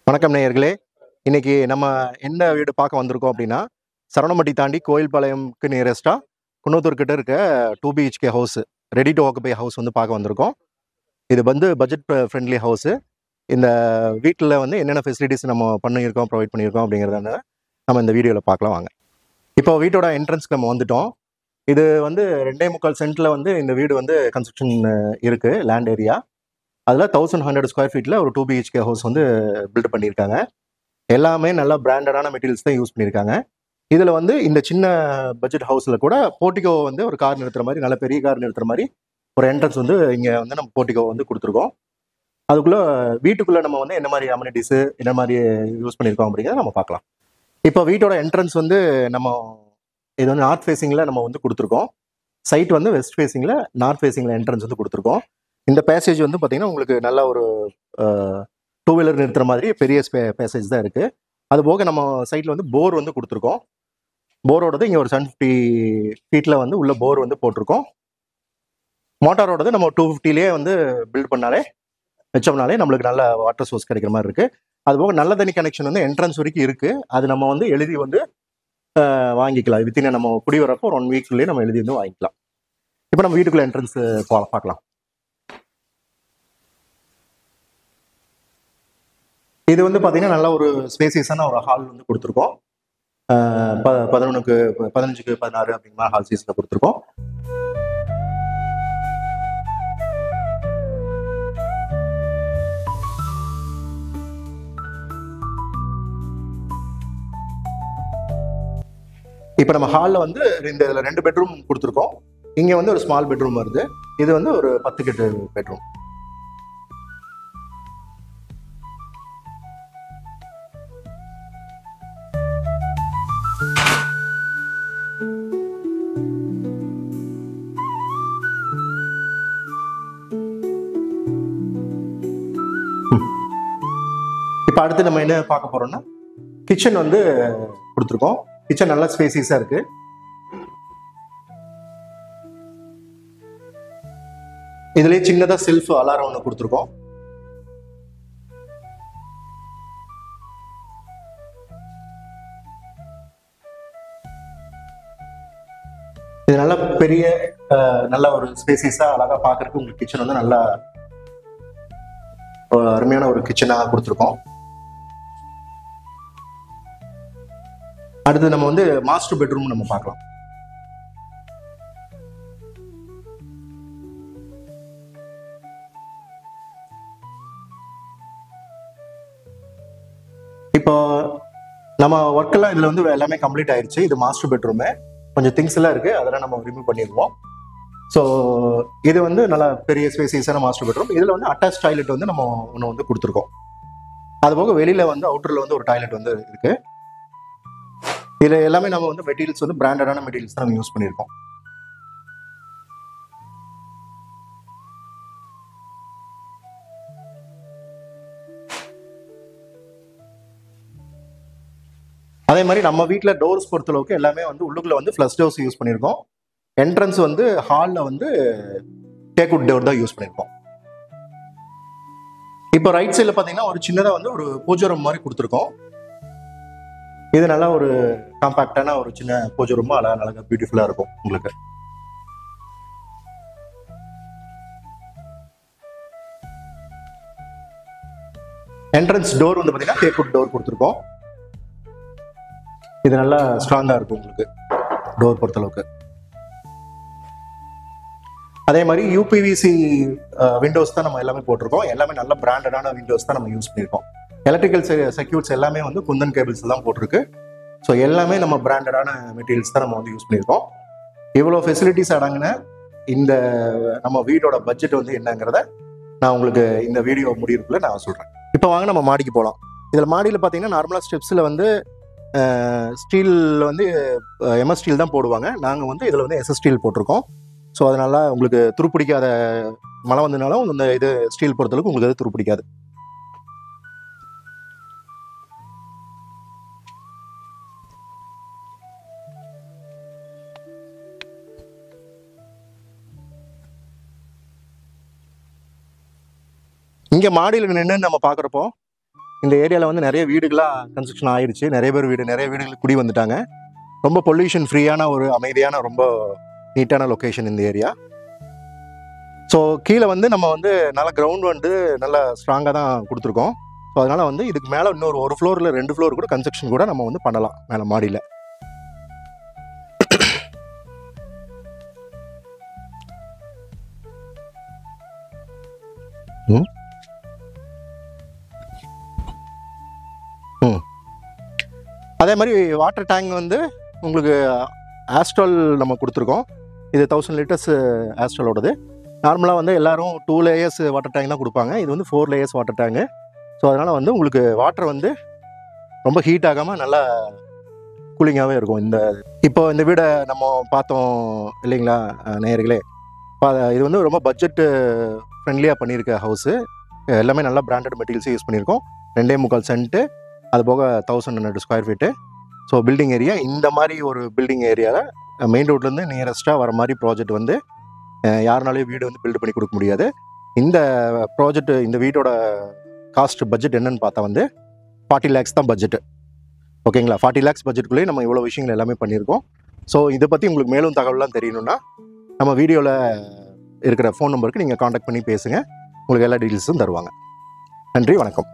வணக்கம் நேயர்களே. இன்னைக்கு நம்ம என்ன வீடு பார்க்க வந்திருக்கோம் அப்படின்னா, சரவணம்பட்டி தாண்டி கோயில்பாளையம்க்கு நியரஸ்டா குன்னத்தூர் கிட்ட இருக்க 2 BHK house, ready to occupy house வந்து பார்க்க வந்திருக்கோம். இது வந்து பட்ஜெட் ஃப்ரெண்ட்லி ஹவுஸ். இந்த வீட்டில் வந்து என்னென்ன ஃபெசிலிட்டிஸ் நம்ம பண்ணியிருக்கோம், ப்ரொவைட் பண்ணியிருக்கோம் அப்படிங்கிறத நம்ம இந்த வீடியோவில் பார்க்கலாம் வாங்க. இப்போ வீட்டோட என்ட்ரன்ஸ்க்கு நம்ம வந்துட்டோம். இது வந்து 2.25 சென்ட்ல வந்து இந்த வீடு வந்து கன்ஸ்ட்ரக்ஷன் இருக்கு, லேண்ட் ஏரியா. அதில் 1100 ஸ்கொயர் ஃபீட்டில் ஒரு 2 பிஹெச்கே ஹவுஸ் வந்து பில்ட் பண்ணியிருக்காங்க. எல்லாமே நல்லா பிராண்டடான மெட்டீரியல்ஸ் தான் யூஸ் பண்ணியிருக்காங்க. இதில் வந்து இந்த சின்ன பட்ஜெட் ஹவுஸில் கூட போர்ட்டிகோ வந்து ஒரு கார் நிறுத்துற மாதிரி, நல்ல பெரிய கார் நிறுத்துற மாதிரி ஒரு என்ட்ரன்ஸ் வந்து இங்கே வந்து நம்ம போர்ட்டிகோ வந்து கொடுத்துருக்கோம். அதுக்குள்ளே வீட்டுக்குள்ளே நம்ம வந்து என்ன மாதிரி அம்யூனிட்டிஸு என்ன மாதிரி யூஸ் பண்ணியிருக்கோம் அப்படிங்கிறத நம்ம பார்க்கலாம். இப்போ வீட்டோட என்ட்ரன்ஸ் வந்து நம்ம இது வந்து நார்த் ஃபேஸிங்கில் நம்ம வந்து கொடுத்துருக்கோம். சைட் வந்து வெஸ்ட் ஃபேஸிங்கில் நார்த் ஃபேஸிங்கில் என்ட்ரன்ஸ் வந்து கொடுத்துருக்கோம். இந்த பேசேஜ் வந்து பார்த்தீங்கன்னா உங்களுக்கு நல்ல ஒரு 2 வீலர் நிறுத்துற மாதிரி பெரிய பேசேஜ் தான் இருக்குது. அது போக நம்ம சைட்டில் வந்து போர் வந்து கொடுத்துருக்கோம். போரோடது இங்கே ஒரு 750 ஃபீட்டில் வந்து உள்ள போர் வந்து போட்டிருக்கோம். மோட்டாரோடது நம்ம 250லேயே வந்து பில்ட் பண்ணாலே வச்சோம்னாலே நம்மளுக்கு நல்ல வாட்டர் சோர்ஸ் கிடைக்கிற மாதிரி இருக்குது. அது போக நல்ல தண்ணி கனெக்ஷன் வந்து என்ட்ரன்ஸ் வரைக்கும் இருக்குது. அது நம்ம வந்து எழுதி வந்து வாங்கிக்கலாம். வித்தின் நம்ம குடி வரப்போ ஒரு 1 வீக்லேயே நம்ம எழுதி வந்து வாங்கிக்கலாம். இப்போ நம்ம வீட்டுக்குள்ள என்ட்ரன்ஸ் பார்க்கலாம். இது வந்து பார்த்தீங்கன்னா நல்ல ஒரு ஸ்பேசியஸான ஒரு ஹால் வந்து கொடுத்துருக்கோம். 11க்கு 15க்கு 16 அப்படிங்கிற ஹால் சைஸில் கொடுத்துருக்கோம். இப்போ நம்ம ஹாலில் வந்து இதில் 2 பெட்ரூம் கொடுத்துருக்கோம். இங்கே வந்து ஒரு ஸ்மால் பெட்ரூம் வருது. இது வந்து ஒரு 10 பெட்ரூம். இப்போ அடுத்து நம்ம என்ன பார்க்க போறோம்னா, கிச்சன் வந்து கொடுத்துருக்கோம். கிச்சன் நல்லா ஸ்பேசியஸா இருக்கு. இதுலயே சின்னதா செல்ஃப் அலாரம் ஒன்று கொடுத்துருக்கோம். இது நல்ல பெரிய நல்ல ஒரு ஸ்பேசியஸா அழகா பார்க்கறதுக்கு உங்களுக்கு கிச்சன் வந்து நல்லா அருமையான ஒரு கிச்சனாக கொடுத்துருக்கோம். அடுத்து நம்ம வந்து மாஸ்டர் பெட்ரூம் நம்ம பார்க்கலாம். இப்போ நம்ம ஒர்க் எல்லாம் இதுல வந்து எல்லாமே கம்ப்ளீட் ஆயிடுச்சு. இது மாஸ்டர் பெட்ரூமு. கொஞ்சம் திங்ஸ் எல்லாம் இருக்கு, அதெல்லாம் நம்ம ரிமூவ் பண்ணிடுவோம். ஸோ இது வந்து நல்லா பெரிய ஸ்பேசியஸான மாஸ்டர் பெட்ரூம். இதுல வந்து அட்டாச் டாய்லெட் வந்து நம்ம ஒன்று வந்து கொடுத்துருக்கோம். அது போக வெளியில வந்து அவுட்டர்ல வந்து ஒரு டாய்லெட் வந்து இருக்கு. இதுல எல்லாமே நம்ம வந்து மெட்டீரியல்ஸ் வந்து பிராண்டடான மெட்டீரியல்ஸ் தான் நம்ம யூஸ் பண்ணியிருக்கோம். அதே மாதிரி நம்ம வீட்டில் டோர்ஸ் பொறுத்தளவுக்கு எல்லாமே வந்து உள்ளுக்குள்ள வந்து ஃப்ளஷ் டோர்ஸ் யூஸ் பண்ணியிருக்கோம். என்ட்ரன்ஸ் வந்து ஹாலில் வந்து டேக்வுட் டோர் தான் யூஸ் பண்ணியிருக்கோம். இப்போ ரைட் சைடில் பார்த்தீங்கன்னா ஒரு சின்னதாக வந்து ஒரு பூஜை ரூம் மாதிரி கொடுத்துருக்கோம். இது நல்லா ஒரு காம்பாக்டான ஒரு சின்ன பூஜை ரூமா அழகாக பியூட்டிஃபுல்லாக இருக்கும் உங்களுக்கு. என்ட்ரன்ஸ் டோர் வந்து பார்த்தீங்கன்னா டேக்வுட் டோர் கொடுத்துருக்கோம். இது நல்லா ஸ்ட்ராங்காக இருக்கும் உங்களுக்கு டோர் பொறுத்தளவுக்கு. அதே மாதிரி யூபிவிசி விண்டோஸ் தான் நம்ம எல்லாமே போட்டிருக்கோம். எல்லாமே நல்ல பிராண்டடான விண்டோஸ் தான் நம்ம யூஸ் பண்ணியிருக்கோம். எலக்ட்ரிக்கல் சர்க்யூட்ஸ் எல்லாமே வந்து குந்தன் கேபிள்ஸ் எல்லாம் போட்டிருக்கு. ஸோ எல்லாமே நம்ம பிராண்டடான மெட்டீரியல்ஸ் தான் நம்ம வந்து யூஸ் பண்ணியிருக்கோம். இவ்வளோ ஃபெசிலிட்டிஸ் அடங்கின இந்த நம்ம வீடோட பட்ஜெட் வந்து என்னங்கிறத நான் உங்களுக்கு இந்த வீடியோ முடிவுக்குள்ள நான் சொல்கிறேன். இப்போ வாங்க நம்ம மாடிக்கு போகலாம். இதில் மாடியில் பார்த்தீங்கன்னா நார்மலாக ஸ்டெப்ஸில் வந்து ஸ்டீல் வந்து எம்எஸ் ஸ்டீல் தான் போடுவாங்க. நாங்கள் வந்து இதில் வந்து எஸ்எஸ் ஸ்டீல் போட்டிருக்கோம். ஸோ அதனால உங்களுக்கு துருப்பிடிக்காத மழை வந்ததுனாலும் இந்த இது ஸ்டீல் பொறுத்தளவுக்கு உங்களுக்கு அது துருப்பிடிக்காது. இங்கே மாடியில் நின்று நம்ம பார்க்குறப்போ இந்த ஏரியாவில் வந்து நிறைய வீடுகளாக கன்ஸ்ட்ரக்ஷன் ஆயிடுச்சு. நிறைய வீடுகள் குடி வந்துட்டாங்க. ரொம்ப பொல்யூஷன் ஃப்ரீயான ஒரு அமைதியான ரொம்ப நீட்டான லொக்கேஷன் இந்த ஏரியா. ஸோ கீழே வந்து நம்ம வந்து நல்ல கிரவுண்ட் வந்து நல்லா ஸ்ட்ராங்காக தான் கொடுத்துருக்கோம். ஸோ அதனால் வந்து இதுக்கு மேலே இன்னொரு 1 ஃப்ளோரில் 2 ஃப்ளோர் கூட கன்ஸ்ட்ரக்ஷன் கூட நம்ம வந்து பண்ணலாம் மேலே மாடியில். அதே மாதிரி வாட்டர் டேங்க் வந்து உங்களுக்கு ஆஸ்ட்ரல் நம்ம கொடுத்துருக்கோம். இது 1000 லிட்டர்ஸ் ஆஸ்ட்ரலோடது. நார்மலாக வந்து எல்லோரும் 2 லேயர்ஸ் வாட்டர் டேங்க் தான் கொடுப்பாங்க. இது வந்து 4 லேயர்ஸ் வாட்டர் டேங்கு. ஸோ அதனால் வந்து உங்களுக்கு வாட்டர் வந்து ரொம்ப ஹீட் ஆகாமல் நல்லா கூலிங்காகவே இருக்கும். இப்போ இந்த வீடை நம்ம பார்த்தோம் இல்லைங்களா நேயர்களே. இது வந்து ரொம்ப பட்ஜெட்டு ஃப்ரெண்ட்லியாக பண்ணியிருக்க ஹவுஸு. எல்லாமே நல்லா பிராண்டட் மெட்டீரியல்ஸே யூஸ் பண்ணியிருக்கோம். 2.25 சென்ட்டு, அது போக 1100 square feet. So building area இந்த மாதிரி ஒரு பில்டிங் ஏரியாவில் மெயின் ரோட்லேருந்து நியரஸ்ட்டாக வர மாதிரி ப்ராஜெக்ட் வந்து யாருனாலையும் வீடு வந்து பில்டு பண்ணி கொடுக்க முடியாது. இந்த ப்ராஜெக்ட் இந்த வீட்டோட காஸ்ட் பட்ஜெட் என்னன்னு பார்த்தா வந்து 40 lakhs தான் பட்ஜெட்டு. ஓகேங்களா? 40 lakhs பட்ஜெட்டுக்குள்ளேயே நம்ம இவ்வளோ விஷயங்கள் எல்லாமே பண்ணியிருக்கோம். ஸோ இதை பற்றி உங்களுக்கு மேலும் தகவலாம் தெரியணும்னா நம்ம வீடியோவில் இருக்கிற ஃபோன் நம்பருக்கு நீங்கள் காண்டாக்ட் பண்ணி பேசுங்க. உங்களுக்கு எல்லா டீட்டெயில்ஸும் தருவாங்க. நன்றி, வணக்கம்.